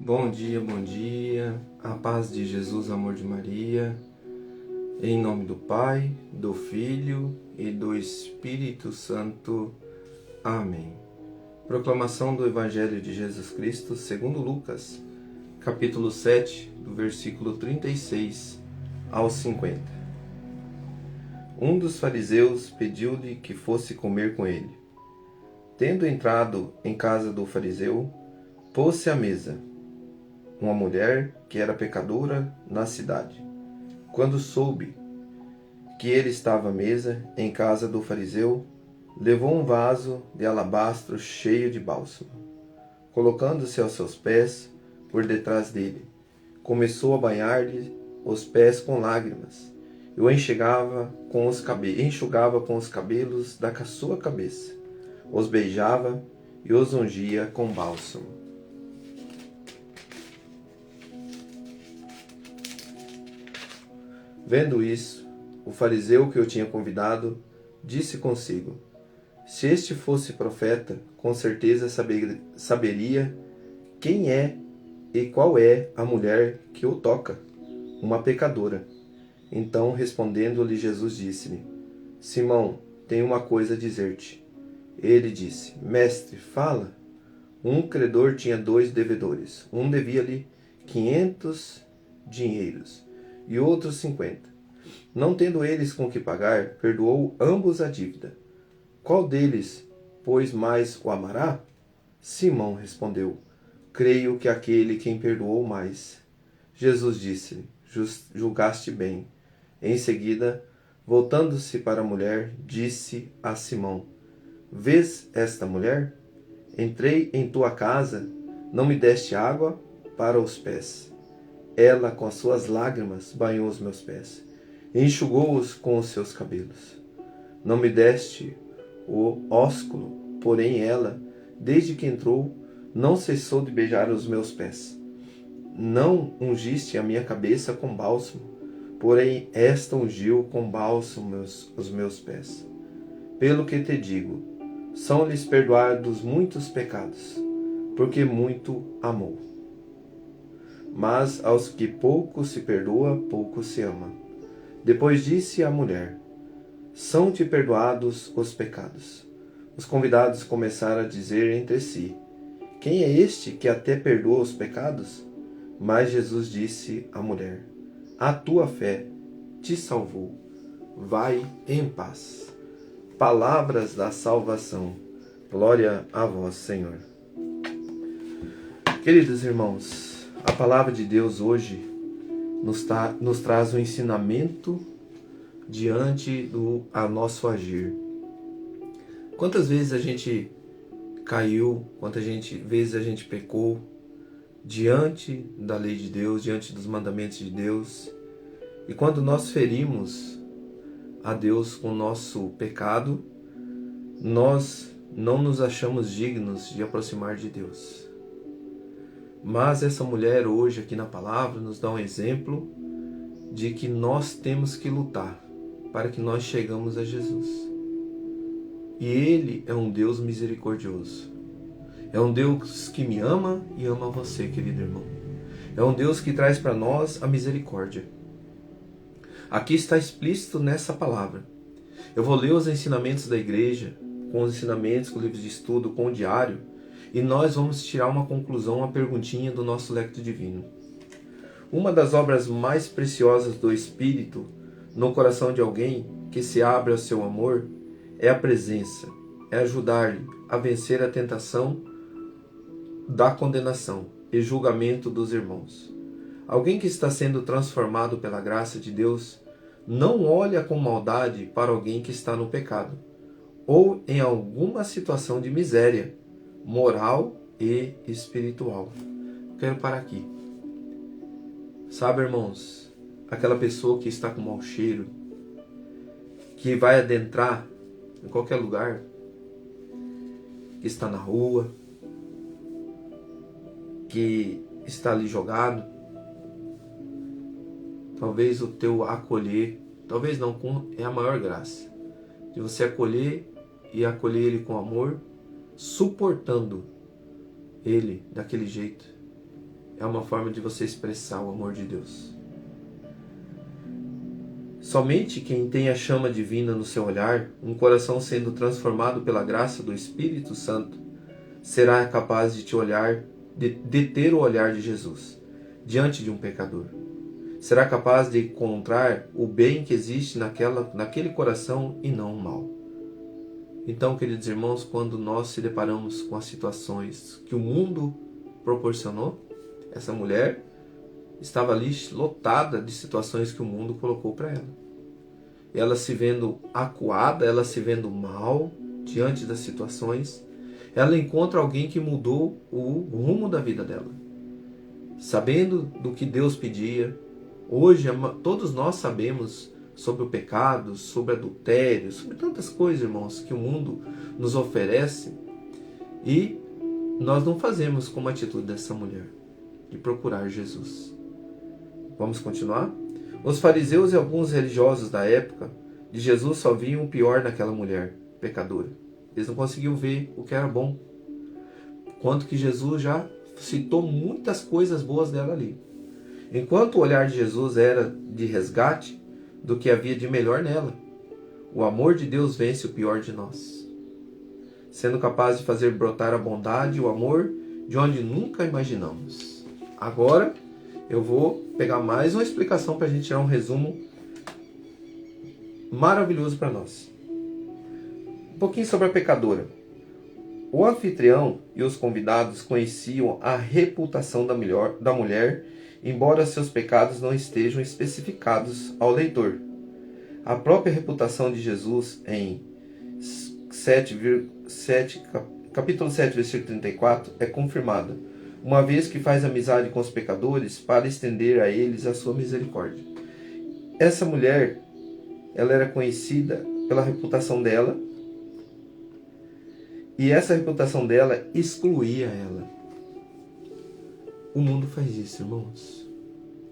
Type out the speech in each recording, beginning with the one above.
Bom dia, a paz de Jesus, amor de Maria, em nome do Pai, do Filho e do Espírito Santo. Amém. Proclamação do Evangelho de Jesus Cristo segundo Lucas, capítulo 7, do versículo 36 ao 50. Um dos fariseus pediu-lhe que fosse comer com ele. Tendo entrado em casa do fariseu, pôs-se à mesa. Uma mulher que era pecadora na cidade, quando soube que ele estava à mesa em casa do fariseu, levou um vaso de alabastro cheio de bálsamo. Colocando-se aos seus pés, por detrás dele, começou a banhar-lhe os pés com lágrimas e o enxugava com os cabelos da sua cabeça, os beijava e os ungia com bálsamo. Vendo isso, o fariseu que o tinha convidado disse consigo: se este fosse profeta, com certeza saberia quem é e qual é a mulher que o toca, uma pecadora. Então, respondendo-lhe, Jesus disse-lhe: Simão, tenho uma coisa a dizer-te. Ele disse: Mestre, fala. Um credor tinha 2 devedores. Um devia-lhe 500 dinheiros e outros 50. Não tendo eles com que pagar, perdoou ambos a dívida. Qual deles, pois, mais o amará? Simão respondeu: creio que aquele quem perdoou mais. Jesus disse-lhe: julgaste bem. Em seguida, voltando-se para a mulher, disse a Simão: vês esta mulher? Entrei em tua casa, não me deste água para os pés. Ela, com as suas lágrimas, banhou os meus pés, e enxugou-os com os seus cabelos. Não me deste o ósculo, porém ela, desde que entrou, não cessou de beijar os meus pés. Não ungiste a minha cabeça com bálsamo, porém esta ungiu com bálsamo os meus pés. Pelo que te digo, são-lhes perdoados muitos pecados, porque muito amou. Mas aos que pouco se perdoa, pouco se ama. Depois disse a mulher: são-te perdoados os pecados. Os convidados começaram a dizer entre si: quem é este que até perdoa os pecados? Mas Jesus disse à mulher: a tua fé te salvou. Vai em paz. Palavras da salvação. Glória a vós, Senhor. Queridos irmãos, a palavra de Deus hoje nos traz um ensinamento diante do nosso agir. Quantas vezes a gente caiu, quantas vezes a gente pecou diante da lei de Deus, diante dos mandamentos de Deus, e quando nós ferimos a Deus com o nosso pecado, nós não nos achamos dignos de aproximar de Deus. Mas essa mulher hoje aqui na palavra nos dá um exemplo de que nós temos que lutar para que nós chegamos a Jesus. E Ele é um Deus misericordioso. É um Deus que me ama e ama você, querido irmão. É um Deus que traz para nós a misericórdia. Aqui está explícito nessa palavra. Eu vou ler os ensinamentos da igreja, com os ensinamentos, com o livro de estudo, com o diário, e nós vamos tirar uma conclusão, uma perguntinha do nosso lecto divino. Uma das obras mais preciosas do Espírito no coração de alguém que se abre ao seu amor é a presença, é ajudar-lhe a vencer a tentação da condenação e julgamento dos irmãos. Alguém que está sendo transformado pela graça de Deus não olha com maldade para alguém que está no pecado ou em alguma situação de miséria moral e espiritual. Quero parar aqui. Sabe, irmãos, aquela pessoa que está com mau cheiro, que vai adentrar em qualquer lugar, que está na rua, que está ali jogado, talvez o teu acolher, talvez não, é a maior graça, de você acolher e acolher ele com amor, suportando ele daquele jeito. é uma forma de você expressar o amor de Deus. Somente quem tem a chama divina no seu olhar, um coração sendo transformado pela graça do Espírito Santo, será capaz de te olhar, de ter o olhar de Jesus diante de um pecador. Será capaz de encontrar o bem que existe naquele coração e não o mal. Então, queridos irmãos, quando nós se deparamos com as situações que o mundo proporcionou, essa mulher estava ali lotada de situações que o mundo colocou para ela. Ela se vendo acuada, ela se vendo mal diante das situações, ela encontra alguém que mudou o rumo da vida dela. Sabendo do que Deus pedia, hoje todos nós sabemos sobre o pecado, sobre adultério, sobre tantas coisas, irmãos, que o mundo nos oferece, e nós não fazemos como a atitude dessa mulher, de procurar Jesus. Vamos continuar? Os fariseus e alguns religiosos da época de Jesus só viam o pior naquela mulher pecadora. Eles não conseguiam ver o que era bom. Quanto que Jesus já citou muitas coisas boas dela ali. Enquanto o olhar de Jesus era de resgate do que havia de melhor nela, o amor de Deus vence o pior de nós, sendo capaz de fazer brotar a bondade e o amor de onde nunca imaginamos. Agora, eu vou pegar mais uma explicação para a gente tirar um resumo maravilhoso para nós. Um pouquinho sobre a pecadora. O anfitrião e os convidados conheciam a reputação da mulher, embora seus pecados não estejam especificados ao leitor. A própria reputação de Jesus em capítulo 7, versículo 34 é confirmada, uma vez que faz amizade com os pecadores para estender a eles a sua misericórdia. Essa mulher, ela era conhecida pela reputação dela, e essa reputação dela excluía ela. O mundo faz isso, irmãos.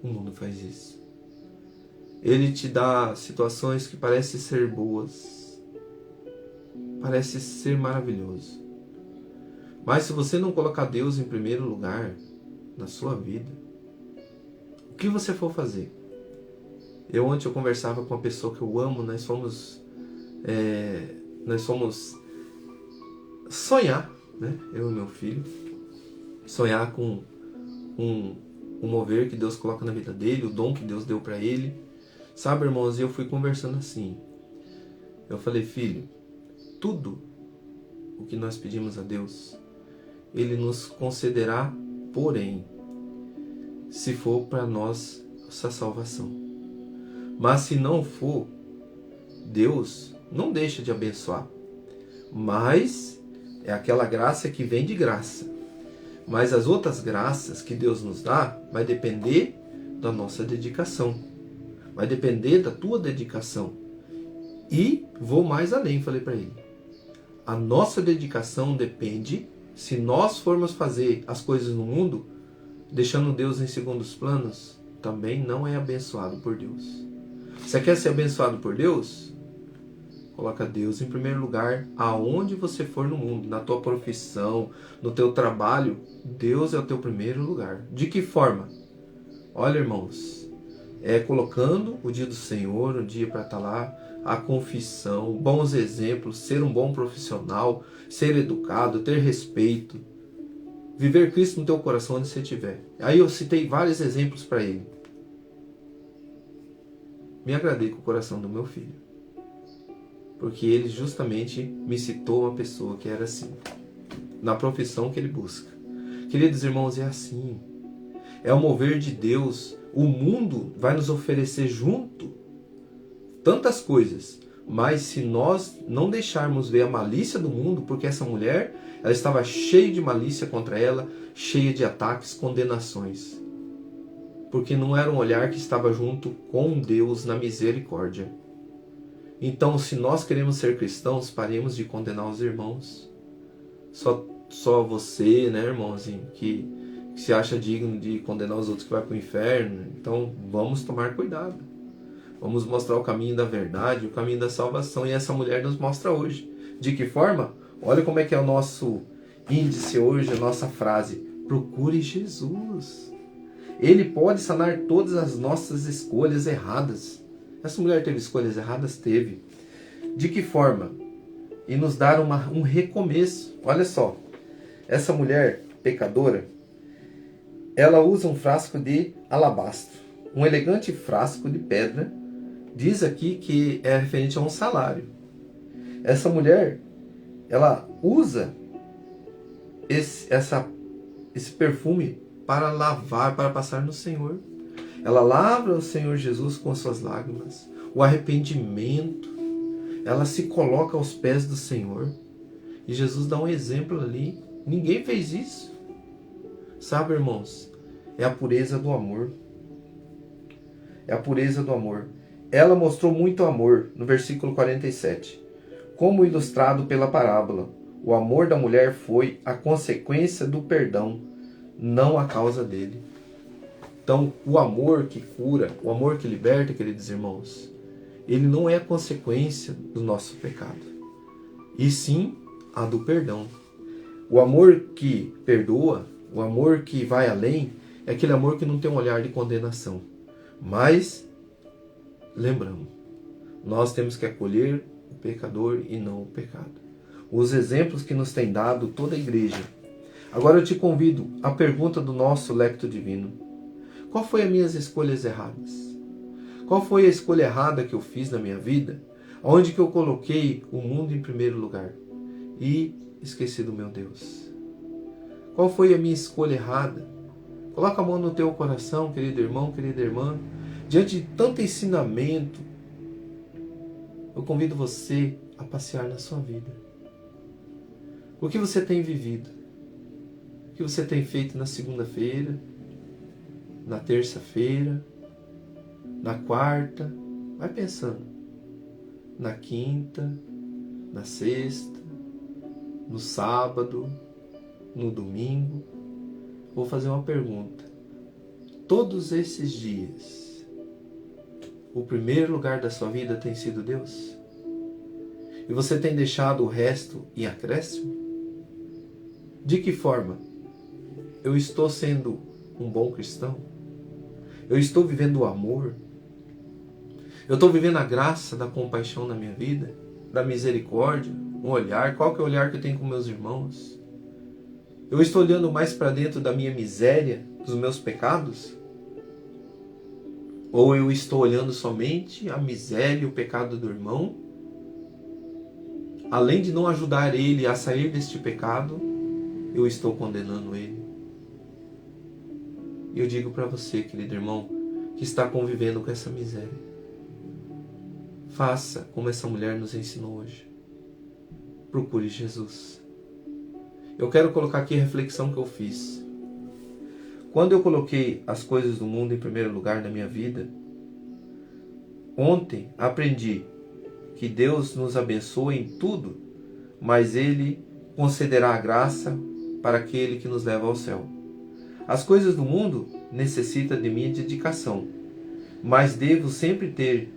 O mundo faz isso. Ele te dá situações que parecem ser boas, parece ser maravilhoso. Mas se você não colocar Deus em primeiro lugar na sua vida, o que você for fazer? Ontem eu conversava com uma pessoa que eu amo, nós fomos sonhar, né? Eu e meu filho, sonhar com um mover que Deus coloca na vida dele, o dom que Deus deu para ele. Sabe, irmãos, eu fui conversando assim. Eu falei, filho, tudo o que nós pedimos a Deus, Ele nos concederá, porém, se for para nós essa salvação. Mas se não for, Deus não deixa de abençoar. Mas é aquela graça que vem de graça. Mas as outras graças que Deus nos dá vai depender da nossa dedicação. Vai depender da tua dedicação. E vou mais além, falei para ele. A nossa dedicação depende, se nós formos fazer as coisas no mundo, deixando Deus em segundos planos, também não é abençoado por Deus. Você quer ser abençoado por Deus? Coloca Deus em primeiro lugar, aonde você for no mundo, na tua profissão, no teu trabalho, Deus é o teu primeiro lugar. De que forma? Olha, irmãos, colocando o dia do Senhor, o dia para estar lá, a confissão, bons exemplos, ser um bom profissional, ser educado, ter respeito, viver Cristo no teu coração onde você estiver. Aí eu citei vários exemplos para ele. Me agradei com o coração do meu filho, porque ele justamente me citou uma pessoa que era assim, na profissão que ele busca. Queridos irmãos, é assim. É o mover de Deus. O mundo vai nos oferecer junto tantas coisas, mas se nós não deixarmos ver a malícia do mundo, porque essa mulher, ela estava cheia de malícia contra ela, cheia de ataques, condenações, porque não era um olhar que estava junto com Deus na misericórdia. Então, se nós queremos ser cristãos, paremos de condenar os irmãos. Só você, né, irmãozinho, que se acha digno de condenar os outros que vai para o inferno. Então, vamos tomar cuidado. Vamos mostrar o caminho da verdade, o caminho da salvação. E essa mulher nos mostra hoje. De que forma? Olha como é que é o nosso índice hoje, a nossa frase. Procure Jesus. Ele pode sanar todas as nossas escolhas erradas. Essa mulher teve escolhas erradas? Teve. De que forma? E nos dar um recomeço. Olha só, essa mulher pecadora, ela usa um frasco de alabastro, um elegante frasco de pedra. Diz aqui que é referente a um salário. Essa mulher, ela usa esse perfume para lavar, para passar no Senhor. Ela lava o Senhor Jesus com suas lágrimas, o arrependimento. Ela se coloca aos pés do Senhor. E Jesus dá um exemplo ali. Ninguém fez isso. Sabe, irmãos? É a pureza do amor. É a pureza do amor. Ela mostrou muito amor, no versículo 47. Como ilustrado pela parábola, o amor da mulher foi a consequência do perdão, não a causa dele. Então, o amor que cura, o amor que liberta, queridos irmãos, ele não é a consequência do nosso pecado, e sim a do perdão. O amor que perdoa, o amor que vai além, é aquele amor que não tem um olhar de condenação. Mas, lembramos, nós temos que acolher o pecador e não o pecado. Os exemplos que nos tem dado toda a igreja. Agora eu te convido à pergunta do nosso Lectio Divino. Qual foi as minhas escolhas erradas? Qual foi a escolha errada que eu fiz na minha vida? Onde que eu coloquei o mundo em primeiro lugar e esqueci do meu Deus? Qual foi a minha escolha errada? Coloca a mão no teu coração, querido irmão, querida irmã. Diante de tanto ensinamento, eu convido você a passear na sua vida. O que você tem vivido? O que você tem feito na segunda-feira, na terça-feira, na quarta? Vai pensando. Na quinta, na sexta, no sábado, no domingo. Vou fazer uma pergunta. Todos esses dias, o primeiro lugar da sua vida tem sido Deus? E você tem deixado o resto em acréscimo? De que forma? Eu estou sendo um bom cristão? Eu estou vivendo o amor? Eu estou vivendo a graça da compaixão na minha vida? Da misericórdia? Um olhar? Qual que é o olhar que eu tenho com meus irmãos? Eu estou olhando mais para dentro da minha miséria, dos meus pecados? Ou eu estou olhando somente a miséria e o pecado do irmão? Além de não ajudar ele a sair deste pecado, eu estou condenando ele. E eu digo para você, querido irmão, que está convivendo com essa miséria. Faça como essa mulher nos ensinou hoje. Procure Jesus. Eu quero colocar aqui a reflexão que eu fiz. Quando eu coloquei as coisas do mundo em primeiro lugar na minha vida, ontem aprendi que Deus nos abençoa em tudo, mas Ele concederá a graça para aquele que nos leva ao céu. As coisas do mundo necessitam de minha dedicação, mas devo sempre ter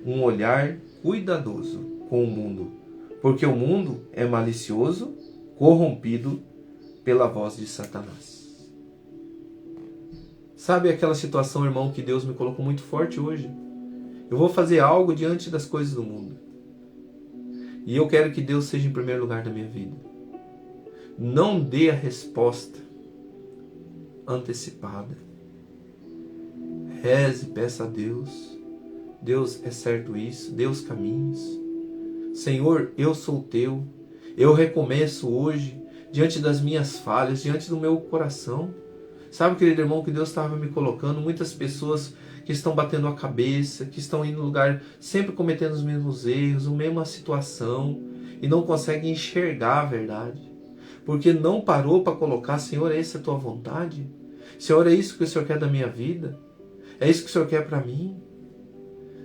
um olhar cuidadoso com o mundo, porque o mundo é malicioso, corrompido pela voz de Satanás. Sabe aquela situação, irmão, que Deus me colocou muito forte hoje? Eu vou fazer algo diante das coisas do mundo. E eu quero que Deus seja em primeiro lugar da minha vida. Não dê a resposta antecipada. Reze, peça a Deus. Deus, é certo isso? Deus, caminhos. Senhor, eu sou teu. Eu recomeço hoje, diante das minhas falhas, diante do meu coração. Sabe, querido irmão, que Deus estava me colocando muitas pessoas que estão batendo a cabeça, que estão indo no lugar, sempre cometendo os mesmos erros, a mesma situação, e não conseguem enxergar a verdade. Porque não parou para colocar, Senhor, essa é a tua vontade? Senhor, é isso que o Senhor quer da minha vida? É isso que o Senhor quer para mim?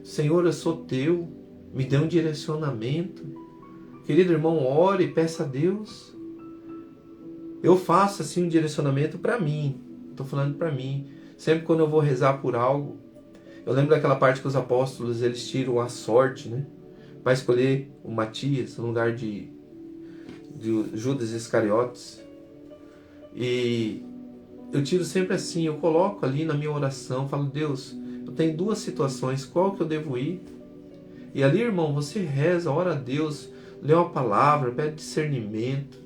Senhor, eu sou teu, me dê um direcionamento. Querido irmão, ore e peça a Deus. Eu faço assim um direcionamento para mim. Estou falando para mim. Sempre quando eu vou rezar por algo, eu lembro daquela parte que os apóstolos, eles tiram a sorte, né? Para escolher o Matias no lugar de Judas Iscariotes. E eu tiro sempre assim, eu coloco ali na minha oração, falo, Deus, eu tenho 2 situações, qual que eu devo ir? E ali, irmão, você reza, ora a Deus, lê uma palavra, pede discernimento,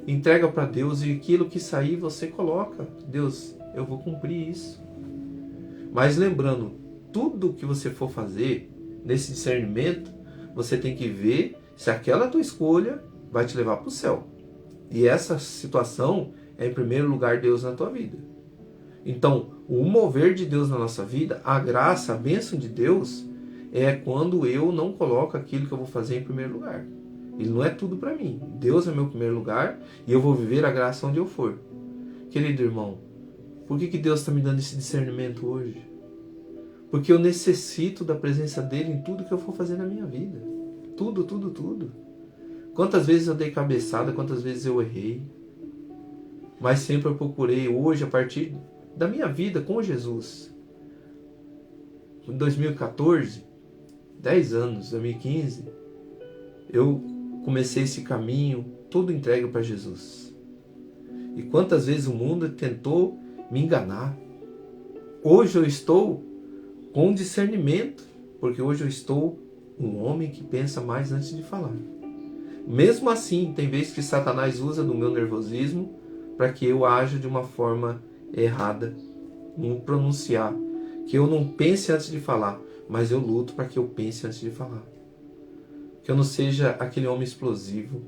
entrega para Deus e aquilo que sair você coloca. Deus, eu vou cumprir isso. Mas lembrando, tudo que você for fazer nesse discernimento, você tem que ver se aquela tua escolha vai te levar para o céu. E essa situação é em primeiro lugar Deus na tua vida. Então, o mover de Deus na nossa vida, a graça, a bênção de Deus, é quando eu não coloco aquilo que eu vou fazer em primeiro lugar. Ele não é tudo para mim. Deus é meu primeiro lugar e eu vou viver a graça onde eu for. Querido irmão, por que Deus está me dando esse discernimento hoje? Porque eu necessito da presença dele em tudo que eu for fazer na minha vida. Tudo, tudo, tudo. Quantas vezes eu dei cabeçada, quantas vezes eu errei. Mas sempre eu procurei hoje, a partir da minha vida com Jesus. Em 2014, 10 anos, 2015, eu comecei esse caminho todo entregue para Jesus. E quantas vezes o mundo tentou me enganar. Hoje eu estou com discernimento, porque hoje eu estou um homem que pensa mais antes de falar. Mesmo assim, tem vezes que Satanás usa do meu nervosismo para que eu aja de uma forma errada, não pronunciar, que eu não pense antes de falar, mas eu luto para que eu pense antes de falar. Que eu não seja aquele homem explosivo.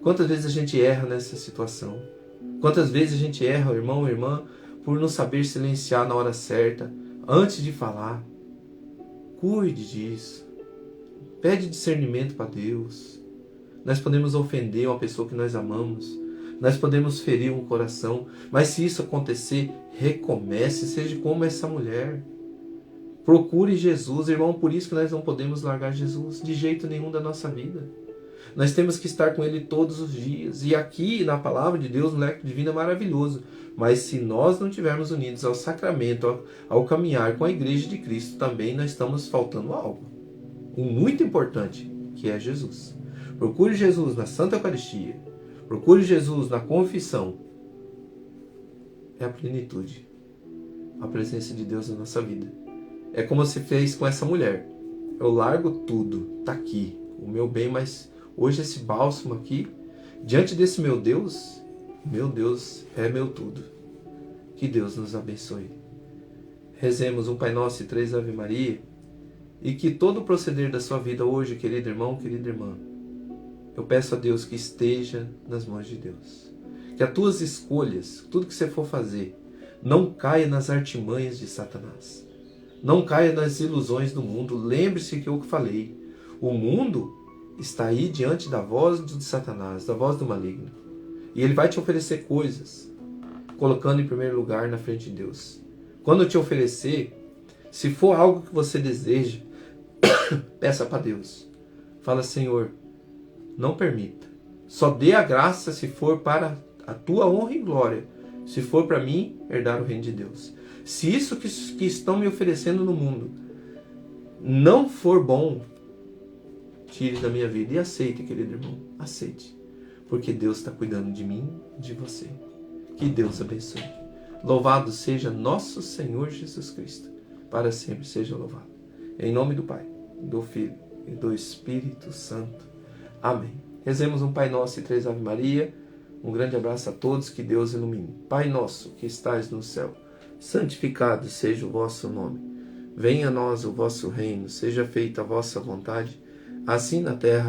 Quantas vezes a gente erra nessa situação? Quantas vezes a gente erra, irmão, irmã, por não saber silenciar na hora certa, antes de falar? Cuide disso. Pede discernimento para Deus. Nós podemos ofender uma pessoa que nós amamos. Nós podemos ferir um coração. Mas se isso acontecer, recomece. Seja como essa mulher. Procure Jesus, irmão. Por isso que nós não podemos largar Jesus de jeito nenhum da nossa vida. Nós temos que estar com Ele todos os dias. E aqui na palavra de Deus, no leque divino, é maravilhoso. Mas se nós não estivermos unidos ao sacramento, ao caminhar com a igreja de Cristo, também nós estamos faltando algo. Um muito importante, que é Jesus. Procure Jesus na Santa Eucaristia. Procure Jesus na confissão. É a plenitude. A presença de Deus na nossa vida. É como se fez com essa mulher. Eu largo tudo. Está aqui. O meu bem, mas hoje esse bálsamo aqui, diante desse meu Deus é meu tudo. Que Deus nos abençoe. Rezemos um Pai Nosso e 3 Ave Maria. E que todo o proceder da sua vida hoje, querido irmão, querida irmã, eu peço a Deus que esteja nas mãos de Deus. Que as tuas escolhas, tudo que você for fazer, não caia nas artimanhas de Satanás. Não caia nas ilusões do mundo. Lembre-se que eu falei. O mundo está aí diante da voz de Satanás, da voz do maligno. E ele vai te oferecer coisas, colocando em primeiro lugar na frente de Deus. Quando eu te oferecer, se for algo que você deseja, peça para Deus. Fala, Senhor, não permita. Só dê a graça se for para a tua honra e glória. Se for para mim, herdar o reino de Deus. Se isso que estão me oferecendo no mundo não for bom, tire da minha vida. E aceite, querido irmão. Aceite. Porque Deus está cuidando de mim e de você. Que Deus abençoe. Louvado seja nosso Senhor Jesus Cristo. Para sempre seja louvado. Em nome do Pai, do Filho e do Espírito Santo. Amém. Rezemos um Pai Nosso e 3 Ave Maria. Um grande abraço a todos. Que Deus ilumine. Pai nosso que estais no céu, santificado seja o vosso nome. Venha a nós o vosso reino. Seja feita a vossa vontade, assim na terra